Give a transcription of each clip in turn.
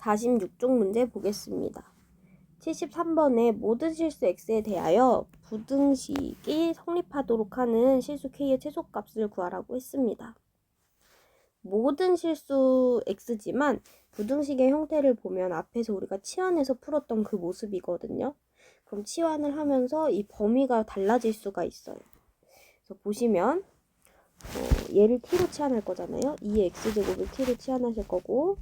46쪽 문제 보겠습니다. 73번에 모든 실수 x에 대하여 부등식이 성립하도록 하는 실수 k의 최소값을 구하라고 했습니다. 모든 실수 x지만 부등식의 형태를 보면 앞에서 우리가 치환해서 풀었던 그 모습이거든요. 그럼 치환을 하면서 이 범위가 달라질 수가 있어요. 그래서 보시면 얘를 t로 치환할 거잖아요. 2의 x제곱을 t로 치환하실 거고,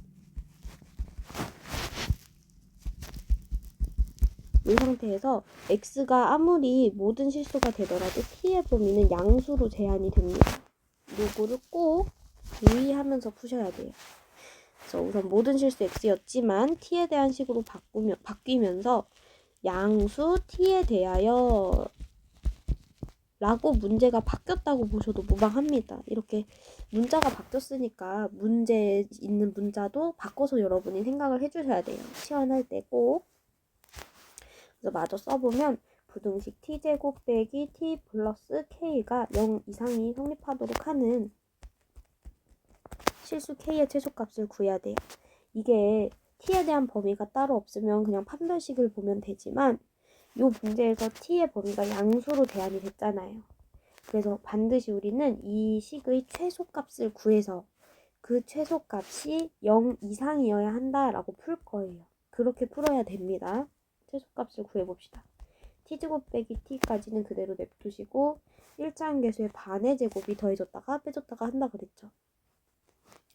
이 상태에서 x가 아무리 모든 실수가 되더라도 t의 범위는 양수로 제한이 됩니다. 요거를 꼭 유의하면서 푸셔야 돼요. 그래서 우선 모든 실수 x였지만 t에 대한 식으로 바뀌면서 양수 t에 대하여 라고 문제가 바뀌었다고 보셔도 무방합니다. 이렇게 문자가 바뀌었으니까 문제에 있는 문자도 바꿔서 여러분이 생각을 해주셔야 돼요. 치환할 때 꼭. 그래서 마저 써보면 부등식 t제곱 빼기 t 플러스 k가 0 이상이 성립하도록 하는 실수 k의 최소값을 구해야 돼요. 이게 t에 대한 범위가 따로 없으면 그냥 판별식을 보면 되지만 이 문제에서 t의 범위가 양수로 제한이 됐잖아요. 그래서 반드시 우리는 이 식의 최소값을 구해서 그 최소값이 0 이상이어야 한다라고 풀 거예요. 그렇게 풀어야 됩니다. 최소값을 구해봅시다. t제곱 빼기 t까지는 그대로 냅두시고 1차함계수의 반의 제곱이 더해졌다가 빼졌다가 한다 그랬죠.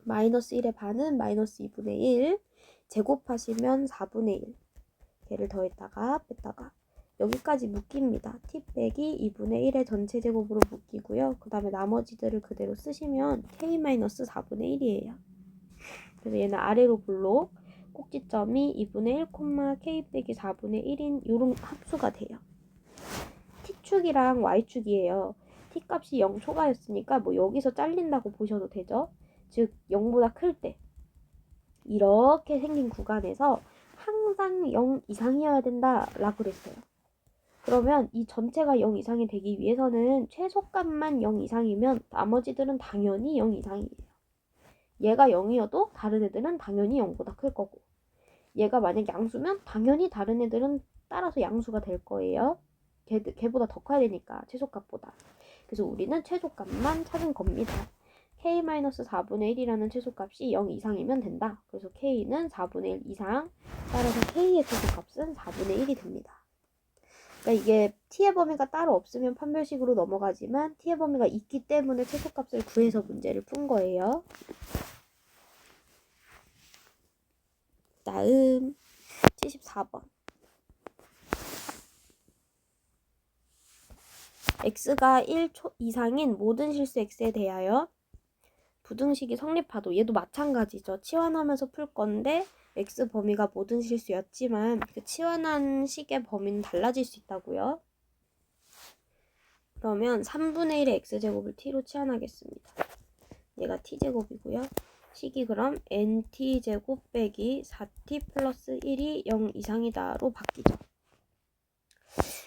마이너스 1의 반은 마이너스 2분의 1, 제곱하시면 4분의 1. 걔를 더했다가 뺐다가 여기까지 묶입니다. t 빼기 2분의 1의 전체 제곱으로 묶이고요. 그 다음에 나머지들을 그대로 쓰시면 k-4분의 1이에요. 그래서 얘는 아래로 볼록 꼭지점이 2분의 1, k 빼기 4분의 1인 이런 합수가 돼요. t축이랑 y축이에요. t 값이 0 초과였으니까 뭐 여기서 잘린다고 보셔도 되죠. 즉 0보다 클 때 이렇게 생긴 구간에서 항상 0 이상이어야 된다라고 그랬어요. 그러면 이 전체가 0 이상이 되기 위해서는 최소값만 0 이상이면 나머지들은 당연히 0 이상이에요. 얘가 0이어도 다른 애들은 당연히 0보다 클 거고, 얘가 만약 양수면 당연히 다른 애들은 따라서 양수가 될 거예요. 걔보다 더 커야 되니까, 최소값보다. 그래서 우리는 최소값만 찾은 겁니다. k-4분의 1이라는 최소값이 0 이상이면 된다. 그래서 k는 4분의 1 이상, 따라서 k의 최소값은 4분의 1이 됩니다. 그러니까 이게 t의 범위가 따로 없으면 판별식으로 넘어가지만 t의 범위가 있기 때문에 최소값을 구해서 문제를 푼 거예요. 다음 74번. x가 1 이상인 모든 실수 x에 대하여 부등식이 성립하도, 얘도 마찬가지죠. 치환하면서 풀 건데 x 범위가 모든 실수였지만 그 치환한 식의 범위는 달라질 수 있다고요. 그러면 3분의 1의 x제곱을 t로 치환하겠습니다. 얘가 t제곱이고요. 식이 그럼 nt제곱 빼기 4t 플러스 1이 0 이상이다로 바뀌죠.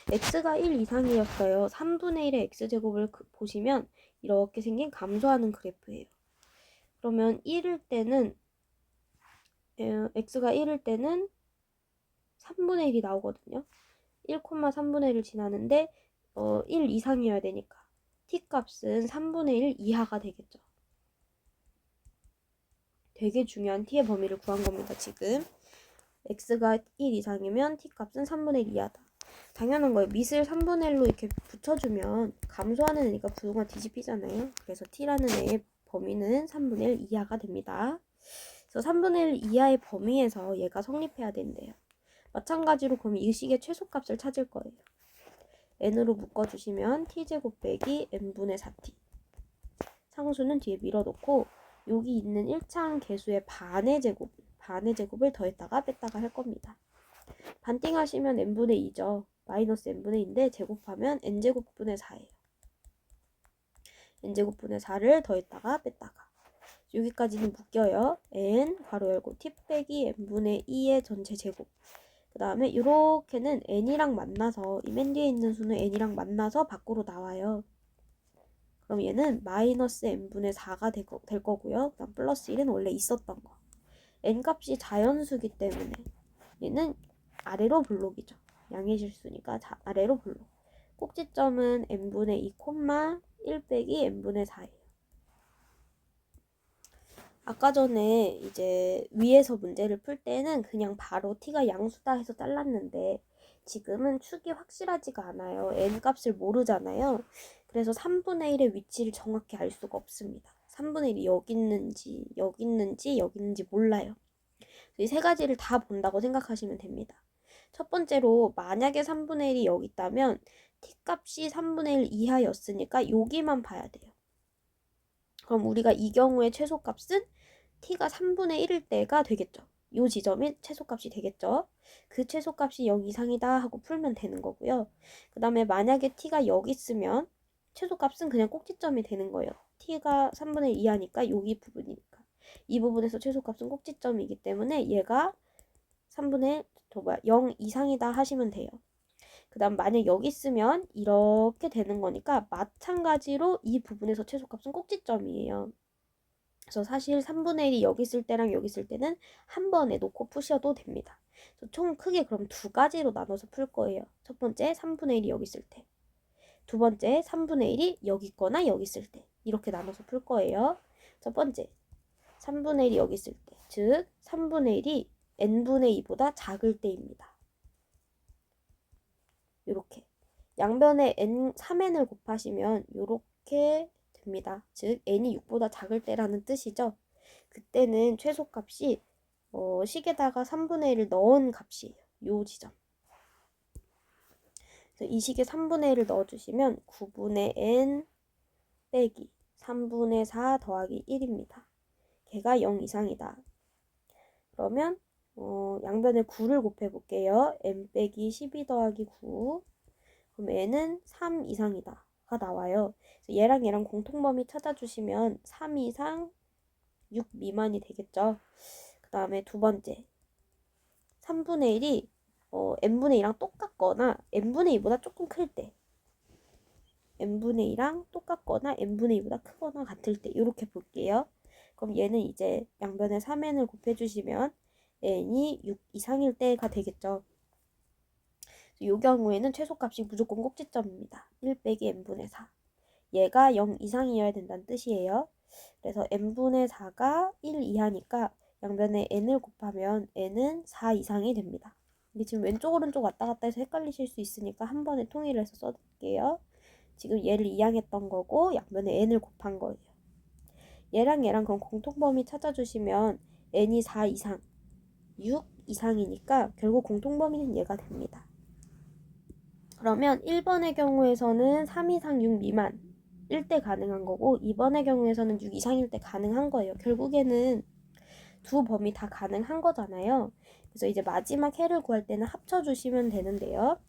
x가 1 이상이었어요. 3분의 1의 x제곱을 보시면 이렇게 생긴 감소하는 그래프예요. 그러면 1일 때는 x가 1일 때는 3분의 1이 나오거든요. 1,3분의 1을 지나는데 1 이상이어야 되니까 t값은 3분의 1 이하가 되겠죠. 되게 중요한 t의 범위를 구한 겁니다. 지금 x가 1 이상이면 t값은 3분의 1 이하다. 당연한 거예요. 밑을 3분의 1로 이렇게 붙여주면 감소하는 애니까 부등가 뒤집히잖아요. 그래서 t라는 애의 범위는 3분의 1 이하가 됩니다. 그래서 3분의 1 이하의 범위에서 얘가 성립해야 된대요. 마찬가지로 그럼 이 식의 최소값을 찾을 거예요. n으로 묶어주시면 t제곱 빼기 n분의 4t. 상수는 뒤에 밀어놓고 여기 있는 1차함 계수의 반의 제곱을 더했다가 뺐다가 할 겁니다. 반띵하시면 n분의 2죠. 마이너스 n분의 2인데 제곱하면 n제곱분의 4예요. n제곱분의 4를 더했다가 뺐다가 여기까지는 묶여요. n 괄호 열고 t 빼기 n분의 2의 전체 제곱. 그 다음에 이렇게는 n이랑 만나서 이 맨 뒤에 있는 수는 n이랑 만나서 밖으로 나와요. 그럼 얘는 마이너스 n분의 4가 될 거고요. 그 다음 플러스 1은 원래 있었던 거. n값이 자연수기 때문에 얘는 아래로 블록이죠. 양의 실수니까 아래로 블록. 꼭지점은 n분의 2, 1 빼기 n분의 4예요. 아까 전에 이제 위에서 문제를 풀 때는 그냥 바로 t가 양수다 해서 잘랐는데 지금은 축이 확실하지가 않아요. n값을 모르잖아요. 그래서 3분의 1의 위치를 정확히 알 수가 없습니다. 3분의 1이 여기 있는지 여기 있는지 여기 있는지 몰라요. 이 세 가지를 다 본다고 생각하시면 됩니다. 첫 번째로 만약에 3분의 1이 여기 있다면 t값이 3분의 1 이하였으니까 여기만 봐야 돼요. 그럼 우리가 이 경우에 최소값은 t가 3분의 1일 때가 되겠죠. 이 지점이 최소값이 되겠죠. 그 최소값이 0 이상이다 하고 풀면 되는 거고요. 그 다음에 만약에 t가 여기 있으면 최소값은 그냥 꼭지점이 되는 거예요. t가 3분의 1 이하니까 여기 부분이니까. 이 부분에서 최소값은 꼭지점이기 때문에 얘가 3분의 0 이상이다 하시면 돼요. 그 다음 만약 여기 있으면 이렇게 되는 거니까 마찬가지로 이 부분에서 최소값은 꼭지점이에요. 그래서 사실 3분의 1이 여기 있을 때랑 여기 있을 때는 한 번에 놓고 푸셔도 됩니다. 총 크게 그럼 두 가지로 나눠서 풀 거예요. 첫 번째 3분의 1이 여기 있을 때, 두 번째 3분의 1이 여기 있거나 여기 있을 때 이렇게 나눠서 풀 거예요. 첫 번째 3분의 1이 여기 있을 때, 즉 3분의 1이 n분의 2보다 작을 때입니다. 이렇게 양변에 3n을 곱하시면 이렇게 됩니다. 즉 n이 6보다 작을 때라는 뜻이죠. 그때는 최소값이 식에다가 3분의 1을 넣은 값이에요. 요 지점. 그래서 이 식에 3분의 1을 넣어주시면 9분의 n 빼기 3분의 4 더하기 1입니다. 걔가 0 이상이다. 그러면 양변에 9를 곱해볼게요. n 빼기 12 더하기 9. 그럼 n은 3 이상이다 가 나와요. 그래서 얘랑 얘랑 공통범위 찾아주시면 3 이상 6 미만이 되겠죠. 그 다음에 두 번째 3분의 1이 n분의 2랑 똑같거나 n분의 2보다 조금 클 때, n분의 2랑 똑같거나 n분의 2보다 크거나 같을 때 이렇게 볼게요. 그럼 얘는 이제 양변에 3n을 곱해주시면 n이 6 이상일 때가 되겠죠. 이 경우에는 최소값이 무조건 꼭지점입니다. 1 빼기 n분의 4. 얘가 0 이상이어야 된다는 뜻이에요. 그래서 n분의 4가 1 이하니까 양변에 n을 곱하면 n은 4 이상이 됩니다. 이게 지금 왼쪽 오른쪽 왔다 갔다 해서 헷갈리실 수 있으니까 한 번에 통일을 해서 써둘게요. 지금 얘를 이항했던 거고 양변에 n을 곱한 거예요. 얘랑 얘랑 그럼 공통범위 찾아주시면 n이 4 이상, 6 이상이니까 결국 공통범위는 얘가 됩니다. 그러면 1번의 경우에서는 3 이상 6 미만 일 때 가능한 거고 2번의 경우에서는 6 이상일 때 가능한 거예요. 결국에는 두 범위 다 가능한 거잖아요. 그래서 이제 마지막 해를 구할 때는 합쳐주시면 되는데요.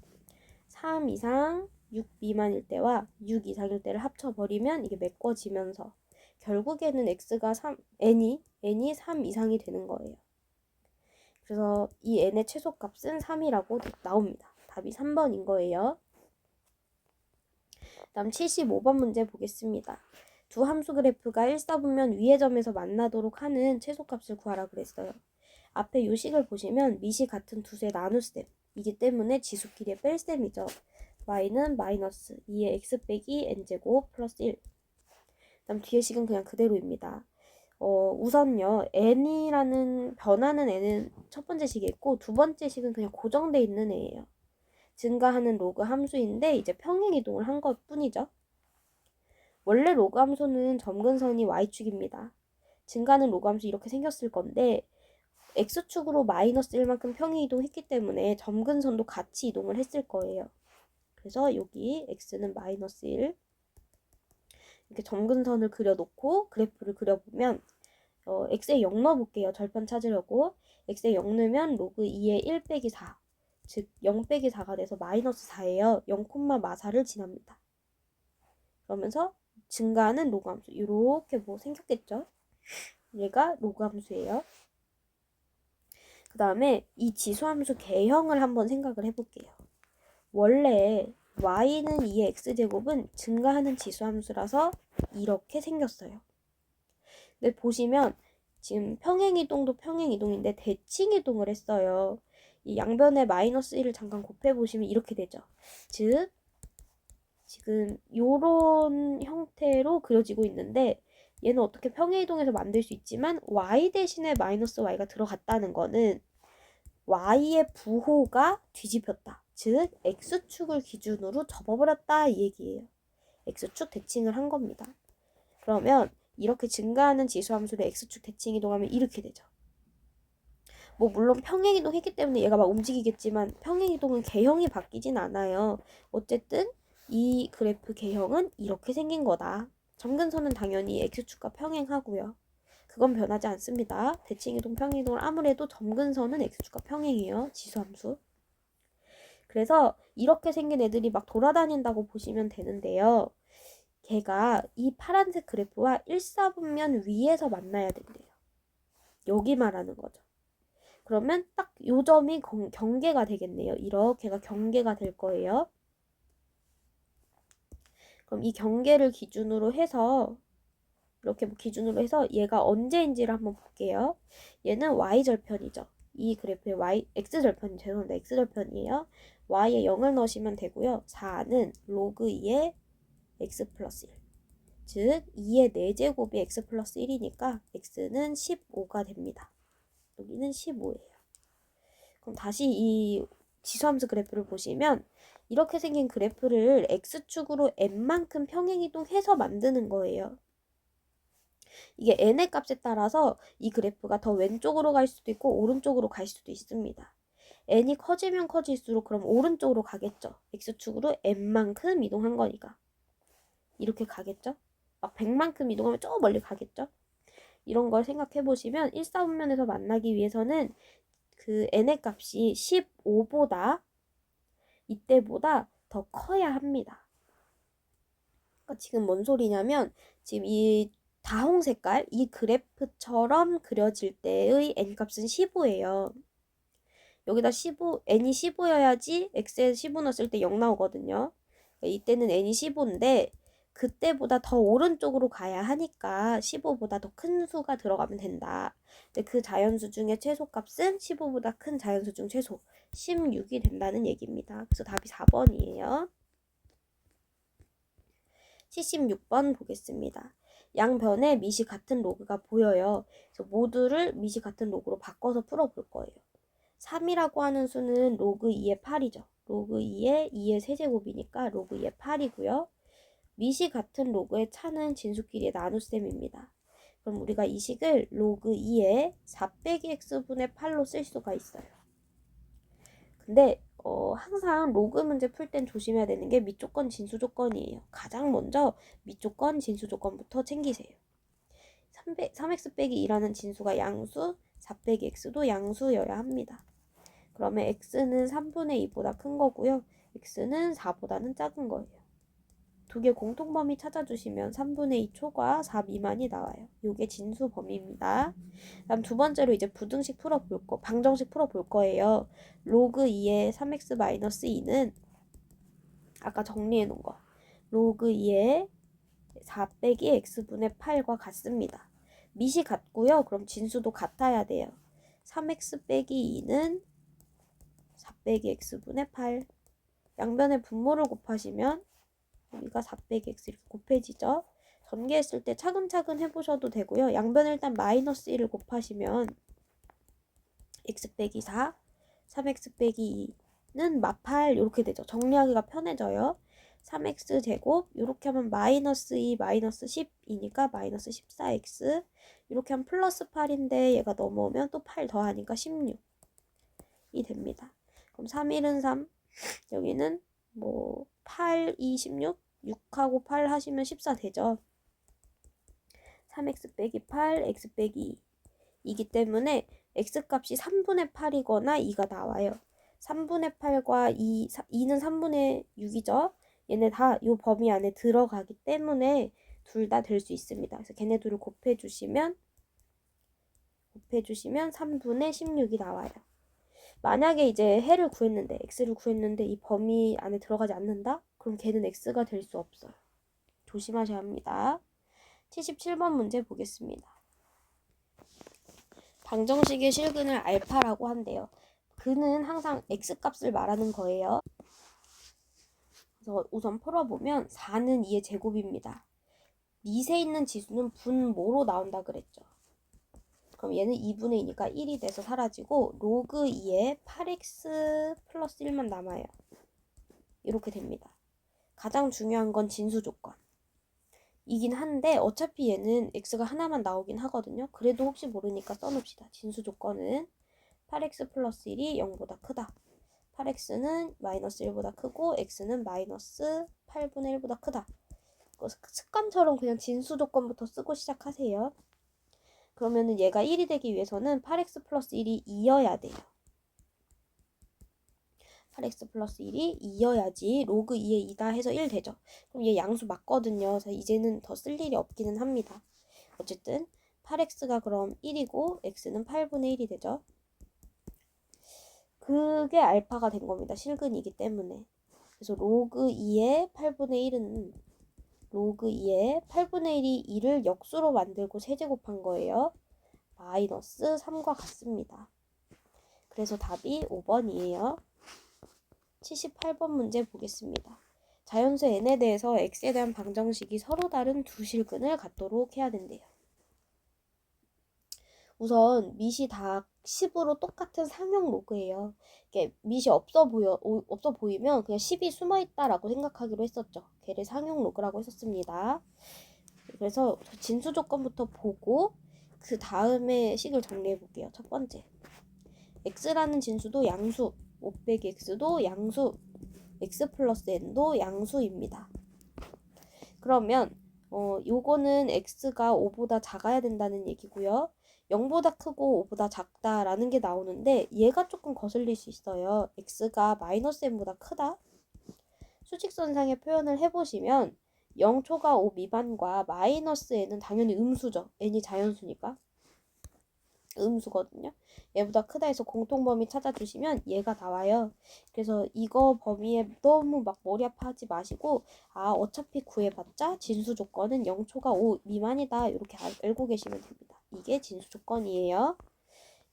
3 이상 6 미만일 때와 6 이상일 때를 합쳐버리면 이게 메꿔지면서 결국에는 x가 n이 3 이상이 되는 거예요. 그래서 이 n의 최소값은 3이라고 나옵니다. 답이 3번인 거예요. 다음 75번 문제 보겠습니다. 두 함수 그래프가 일사분면 위의 점에서 만나도록 하는 최소값을 구하라 그랬어요. 앞에 요식을 보시면 밑이 같은 두 수의 나눗셈 이기 때문에 지수끼리의 뺄셈이죠. y는 마이너스 2의 x 빼기 n제곱 플러스 1. 다음 뒤에 식은 그냥 그대로입니다. 우선요 n이라는 변하는 n은 첫 번째 식에 있고 두 번째 식은 그냥 고정돼 있는 애예요. 증가하는 로그 함수인데 이제 평행 이동을 한 것 뿐이죠. 원래 로그 함수는 점근선이 y축입니다. 증가하는 로그 함수 이렇게 생겼을 건데 x축으로 마이너스 1만큼 평행 이동했기 때문에 점근선도 같이 이동을 했을 거예요. 그래서 여기 x는 마이너스 1 이렇게 점근선을 그려놓고 그래프를 그려보면 x에 0 넣어볼게요. 절편 찾으려고. x에 0 넣으면 로그 2의 1 빼기 4 즉 0 빼기 4가 돼서 마이너스 4예요. 0, 마사를 지납니다. 그러면서 증가하는 로그 함수 이렇게 뭐 생겼겠죠? 얘가 로그 함수예요. 그 다음에 이 지수함수 개형을 한번 생각을 해볼게요. 원래 y는 2의 x제곱은 증가하는 지수함수라서 이렇게 생겼어요. 근데 보시면 지금 평행이동도 평행이동인데 대칭이동을 했어요. 이 양변에 마이너스 1을 잠깐 곱해보시면 이렇게 되죠. 즉 지금 요런 형태로 그려지고 있는데 얘는 어떻게 평행이동해서 만들 수 있지만 y 대신에 마이너스 y가 들어갔다는 거는 y의 부호가 뒤집혔다. 즉 x축을 기준으로 접어버렸다 이 얘기예요. x축 대칭을 한 겁니다. 그러면 이렇게 증가하는 지수함수를 x축 대칭 이동하면 이렇게 되죠. 뭐 물론 평행이동 했기 때문에 얘가 막 움직이겠지만 평행이동은 개형이 바뀌진 않아요. 어쨌든 이 그래프 개형은 이렇게 생긴 거다. 점근선은 당연히 x축과 평행하고요. 그건 변하지 않습니다. 대칭이동, 평행이동을 아무래도 점근선은 x축과 평행이에요. 지수함수. 그래서 이렇게 생긴 애들이 막 돌아다닌다고 보시면 되는데요. 걔가 이 파란색 그래프와 1사분면 위에서 만나야 된대요. 여기 말하는 거죠. 그러면 딱 요 점이 경계가 되겠네요. 이렇게가 경계가 될 거예요. 그럼 이 경계를 기준으로 해서 이렇게 기준으로 해서 얘가 언제인지를 한번 볼게요. 얘는 y절편이죠. 이 그래프의 x절편, 죄송합니다. x절편이에요. y에 0을 넣으시면 되고요. 4는 로그 2의 x 플러스 1. 즉 2의 4제곱이 x 플러스 1이니까 x는 15가 됩니다. 여기는 15예요. 그럼 다시 이 지수함수 그래프를 보시면 이렇게 생긴 그래프를 x축으로 n만큼 평행이동해서 만드는 거예요. 이게 n의 값에 따라서 이 그래프가 더 왼쪽으로 갈 수도 있고 오른쪽으로 갈 수도 있습니다. n이 커지면 커질수록 그럼 오른쪽으로 가겠죠. x축으로 n만큼 이동한 거니까. 이렇게 가겠죠. 막 100만큼 이동하면 저 멀리 가겠죠. 이런 걸 생각해 보시면 1사분면에서 만나기 위해서는 그 n의 값이 15보다 이때보다 더 커야 합니다. 그러니까 지금 뭔 소리냐면 지금 이 다홍 색깔 이 그래프처럼 그려질 때의 n값은 15예요. 여기다 15, n이 15여야지 x에 15 넣었을 때 0 나오거든요. 그러니까 이때는 n이 15인데 그때보다 더 오른쪽으로 가야 하니까 15보다 더 큰 수가 들어가면 된다. 근데 그 자연수 중에 최소값은 15보다 큰 자연수 중 최소 16이 된다는 얘기입니다. 그래서 답이 4번이에요. 76번 보겠습니다. 양변에 밑이 같은 로그가 보여요. 그래서 모두를 밑이 같은 로그로 바꿔서 풀어볼 거예요. 3이라고 하는 수는 로그 2의 8이죠. 로그 2의 2의 세제곱이니까 로그 2의 8이고요. 밑이 같은 로그의 차는 진수끼리의 나눗셈입니다. 그럼 우리가 이 식을 로그 2의 4 빼기 x분의 8로 쓸 수가 있어요. 근데 항상 로그 문제 풀 땐 조심해야 되는 게 밑조건, 진수조건이에요. 가장 먼저 밑조건, 진수조건부터 챙기세요. 3x 빼기 2라는 진수가 양수, 4 빼기 x도 양수여야 합니다. 그러면 x는 3분의 2보다 큰 거고요. x는 4보다는 작은 거예요. 두 개 공통범위 찾아주시면 3분의 2 초과 4 미만이 나와요. 요게 진수 범위입니다. 다음 두 번째로 이제 부등식 풀어볼 거, 방정식 풀어볼 거예요. 로그 2의 3x-2는 아까 정리해 놓은 거. 로그 2의 4 빼기 x분의 8과 같습니다. 밑이 같고요. 그럼 진수도 같아야 돼요. 3x 빼기 2는 4 빼기 x분의 8. 양변의 분모를 곱하시면 여기가 4 빼기 x 이렇게 곱해지죠. 전개했을 때 차근차근 해보셔도 되고요. 양변을 일단 마이너스 1을 곱하시면 x 빼기 4, 3x 빼기 2는 마8 이렇게 되죠. 정리하기가 편해져요. 3x 제곱 이렇게 하면 마이너스 2, 마이너스 10이니까 마이너스 14x 이렇게 하면 플러스 8인데 얘가 넘어오면 또 8 더하니까 16이 됩니다. 그럼 3, 1은 3 여기는 뭐 8, 2, 16 6하고 8 하시면 14 되죠. 3x 빼기 8, x 빼기 2이기 때문에 x값이 3분의 8이거나 2가 나와요. 3분의 8과 2는 3분의 6이죠. 얘네 다 이 범위 안에 들어가기 때문에 둘 다 될 수 있습니다. 그래서 걔네 둘을 곱해주시면 3분의 16이 나와요. 만약에 이제 해를 구했는데 x를 구했는데 이 범위 안에 들어가지 않는다? 그럼 걔는 x가 될 수 없어요. 조심하셔야 합니다. 77번 문제 보겠습니다. 방정식의 실근을 알파라고 한대요. 그는 항상 x값을 말하는 거예요. 그래서 우선 풀어보면 4는 2의 제곱입니다. 밑에 있는 지수는 분모로 나온다 그랬죠. 그럼 얘는 2분의 2니까 1이 돼서 사라지고 로그 2에 8x 플러스 1만 남아요. 이렇게 됩니다. 가장 중요한 건 진수 조건. 이긴 한데 어차피 얘는 x가 하나만 나오긴 하거든요. 그래도 혹시 모르니까 써놓읍시다. 진수 조건은 8x 플러스 1이 0보다 크다. 8x는 마이너스 1보다 크고 x는 마이너스 8분의 1보다 크다. 습관처럼 그냥 진수 조건부터 쓰고 시작하세요. 그러면은 얘가 1이 되기 위해서는 8x 플러스 1이 2여야 돼요. 8x 플러스 1이 2여야지 로그 2에 2다 해서 1 되죠. 그럼 얘 양수 맞거든요. 그래서 이제는 더 쓸 일이 없기는 합니다. 어쨌든 8x가 그럼 1이고 x는 8분의 1이 되죠. 그게 알파가 된 겁니다. 실근이기 때문에. 그래서 로그 2의 8분의 1은 로그 2의 8분의 1이 2를 역수로 만들고 세제곱한 거예요. 마이너스 3과 같습니다. 그래서 답이 5번이에요. 78번 문제 보겠습니다. 자연수 n에 대해서 x에 대한 방정식이 서로 다른 두 실근을 갖도록 해야 된대요. 우선 밑이 다 10으로 똑같은 상형 로그예요. 이게 밑이 없어 보이면 그냥 10이 숨어있다라고 생각하기로 했었죠. 걔를 상형 로그라고 했었습니다. 그래서 진수 조건부터 보고 그 다음에 식을 정리해 볼게요. 첫 번째, x라는 진수도 양수, 5 빼기 x도 양수, x 플러스 n도 양수입니다. 그러면 요거는 x가 5보다 작아야 된다는 얘기고요. 0보다 크고 5보다 작다라는 게 나오는데 얘가 조금 거슬릴 수 있어요. x가 마이너스 n보다 크다. 수직선상의 표현을 해보시면 0초가 5 미만과 마이너스 n은 당연히 음수죠. n이 자연수니까. 음수거든요. 얘보다 크다 해서 공통범위 찾아주시면 얘가 나와요. 그래서 이거 범위에 너무 막 머리 아파하지 마시고 어차피 구해봤자 진수 조건은 0초가 5 미만이다 이렇게 알고 계시면 됩니다. 이게 진수 조건이에요.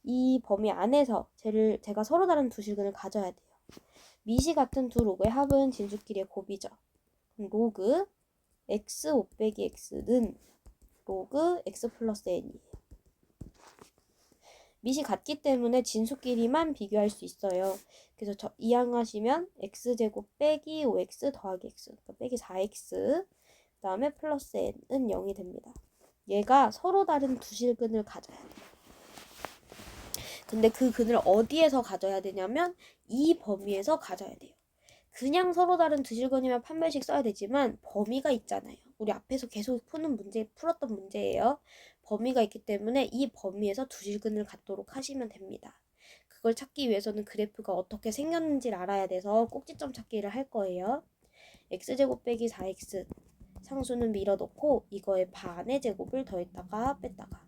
이 범위 안에서 제가 서로 다른 두 실근을 가져야 돼요. 밑이 같은 두 로그의 합은 진수끼리의 곱이죠. 그럼 로그 x 5 빼기 x는 로그 x 플러스 n이에요. 밑이 같기 때문에 진수끼리만 비교할 수 있어요. 그래서 이항하시면 x제곱 빼기 5x 더하기 x, 그러니까 빼기 4x, 그 다음에 플러스 n은 0이 됩니다. 얘가 서로 다른 두 실근을 가져야 돼요. 근데 그 근을 어디에서 가져야 되냐면 이 범위에서 가져야 돼요. 그냥 서로 다른 두 실근이면 판별식 써야 되지만 범위가 있잖아요. 우리 앞에서 계속 풀었던 문제예요. 범위가 있기 때문에 이 범위에서 두 실근을 갖도록 하시면 됩니다. 그걸 찾기 위해서는 그래프가 어떻게 생겼는지를 알아야 돼서 꼭지점 찾기를 할 거예요. x제곱 빼기 4x 상수는 밀어넣고 이거에 반의 제곱을 더했다가 뺐다가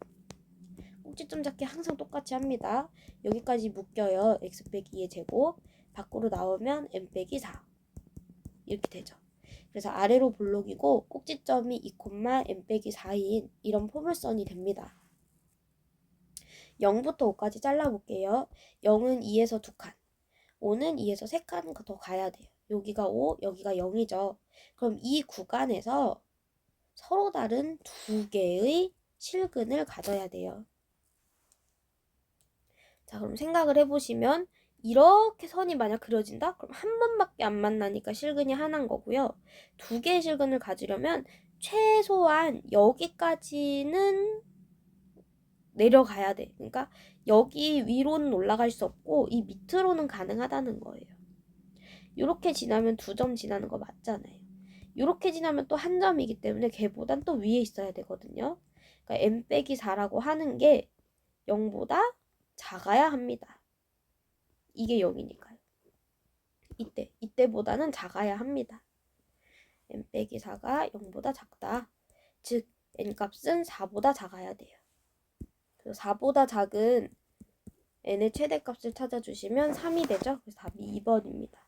꼭지점 찾기 항상 똑같이 합니다. 여기까지 묶여요. x 빼기 2의 제곱 밖으로 나오면 n 빼기 4 이렇게 되죠. 그래서 아래로 볼록이고 꼭지점이 2, n 빼기 4인 이런 포물선이 됩니다. 0부터 5까지 잘라볼게요. 0은 2에서 2칸, 5는 2에서 3칸 더 가야 돼요. 여기가 5, 여기가 0이죠. 그럼 이 구간에서 서로 다른 두 개의 실근을 가져야 돼요. 자, 그럼 생각을 해보시면 이렇게 선이 만약 그려진다? 그럼 한 번밖에 안 만나니까 실근이 하나인 거고요. 두 개의 실근을 가지려면 최소한 여기까지는 내려가야 돼. 그러니까 여기 위로는 올라갈 수 없고 이 밑으로는 가능하다는 거예요. 이렇게 지나면 2점 지나는 거 맞잖아요. 이렇게 지나면 또 한 점이기 때문에 걔보단 또 위에 있어야 되거든요. 그러니까 n 빼기 4라고 하는 게 0보다 작아야 합니다. 이게 0이니까요. 이때보다는 작아야 합니다. n 빼기 4가 0보다 작다. 즉 n값은 4보다 작아야 돼요. 그래서 4보다 작은 n의 최대값을 찾아주시면 3이 되죠. 그래서 답이 2번입니다.